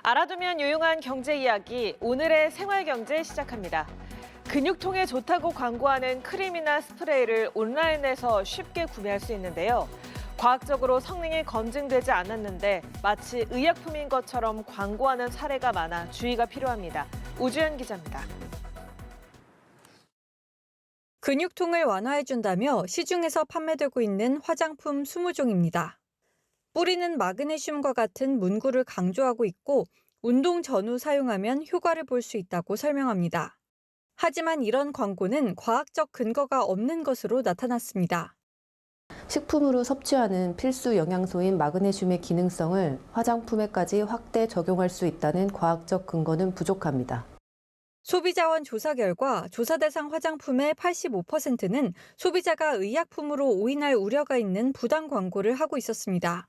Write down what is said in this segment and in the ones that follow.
알아두면 유용한 경제 이야기, 오늘의 생활경제 시작합니다. 근육통에 좋다고 광고하는 크림이나 스프레이를 온라인에서 쉽게 구매할 수 있는데요. 과학적으로 성능이 검증되지 않았는데 마치 의약품인 것처럼 광고하는 사례가 많아 주의가 필요합니다. 우주연 기자입니다. 근육통을 완화해준다며 시중에서 판매되고 있는 화장품 20종입니다. 뿌리는 마그네슘과 같은 문구를 강조하고 있고 운동 전후 사용하면 효과를 볼 수 있다고 설명합니다. 하지만 이런 광고는 과학적 근거가 없는 것으로 나타났습니다. 식품으로 섭취하는 필수 영양소인 마그네슘의 기능성을 화장품에까지 확대 적용할 수 있다는 과학적 근거는 부족합니다. 소비자원 조사 결과 조사 대상 화장품의 85%는 소비자가 의약품으로 오인할 우려가 있는 부당 광고를 하고 있었습니다.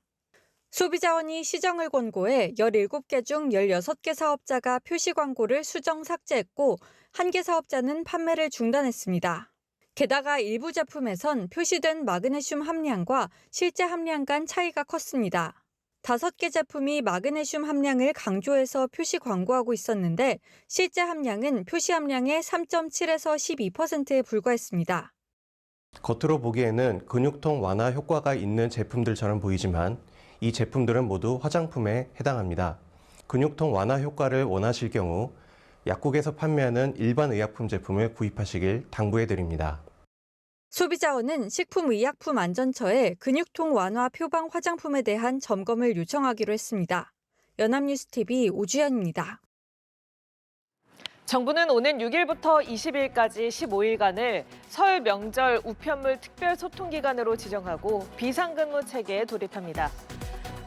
소비자원이 시정을 권고해 17개 중 16개 사업자가 표시 광고를 수정 삭제했고 1개 사업자는 판매를 중단했습니다. 게다가 일부 제품에선 표시된 마그네슘 함량과 실제 함량 간 차이가 컸습니다. 5개 제품이 마그네슘 함량을 강조해서 표시 광고하고 있었는데 실제 함량은 표시 함량의 3.7에서 12%에 불과했습니다. 겉으로 보기에는 근육통 완화 효과가 있는 제품들처럼 보이지만 이 제품들은 모두 화장품에 해당합니다. 근육통 완화 효과를 원하실 경우 약국에서 판매하는 일반 의약품 제품을 구입하시길 당부해드립니다. 소비자원은 식품의약품안전처에 근육통 완화 표방 화장품에 대한 점검을 요청하기로 했습니다. 연합뉴스TV 오주연입니다. 정부는 오는 6일부터 20일까지 15일간을 설 명절 우편물 특별소통기간으로 지정하고 비상근무 체계에 돌입합니다.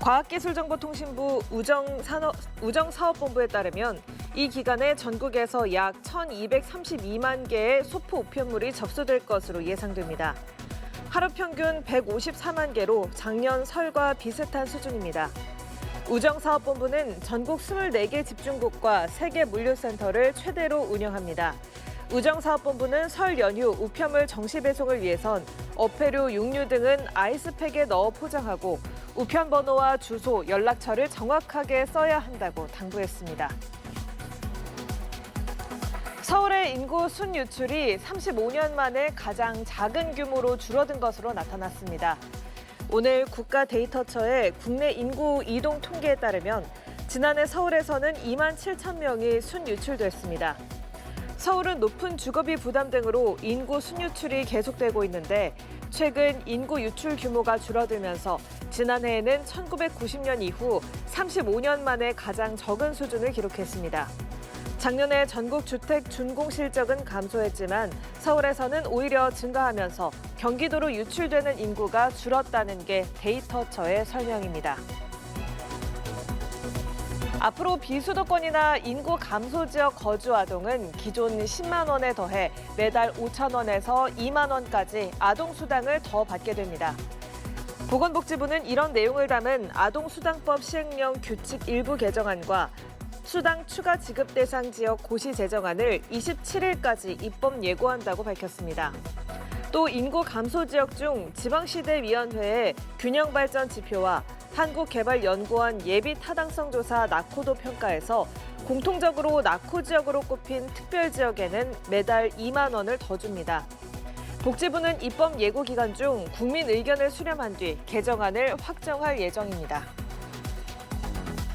과학기술정보통신부 우정사업본부에 따르면 이 기간에 전국에서 약 1,232만 개의 소포 우편물이 접수될 것으로 예상됩니다. 하루 평균 154만 개로 작년 설과 비슷한 수준입니다. 우정사업본부는 전국 24개 집중국과 3개 물류센터를 최대로 운영합니다. 우정사업본부는 설 연휴 우편물 정시 배송을 위해선 어패류, 육류 등은 아이스팩에 넣어 포장하고 우편 번호와 주소, 연락처를 정확하게 써야 한다고 당부했습니다. 서울의 인구 순유출이 35년 만에 가장 작은 규모로 줄어든 것으로 나타났습니다. 오늘 국가데이터처의 국내 인구 이동 통계에 따르면 지난해 서울에서는 2만 7천 명이 순유출됐습니다. 서울은 높은 주거비 부담 등으로 인구 순유출이 계속되고 있는데 최근 인구 유출 규모가 줄어들면서 지난해에는 1990년 이후 35년 만에 가장 적은 수준을 기록했습니다. 작년에 전국 주택 준공 실적은 감소했지만 서울에서는 오히려 증가하면서 경기도로 유출되는 인구가 줄었다는 게 데이터처의 설명입니다. 앞으로 비수도권이나 인구 감소 지역 거주 아동은 기존 10만 원에 더해 매달 5천 원에서 2만 원까지 아동수당을 더 받게 됩니다. 보건복지부는 이런 내용을 담은 아동수당법 시행령 규칙 일부 개정안과 수당 추가 지급 대상 지역 고시 제정안을 27일까지 입법 예고한다고 밝혔습니다. 또 인구 감소 지역 중 지방시대위원회의 균형발전 지표와 한국개발연구원 예비 타당성 조사 낙호도 평가에서 공통적으로 낙호 지역으로 꼽힌 특별지역에는 매달 2만 원을 더 줍니다. 복지부는 입법 예고 기간 중 국민 의견을 수렴한 뒤 개정안을 확정할 예정입니다.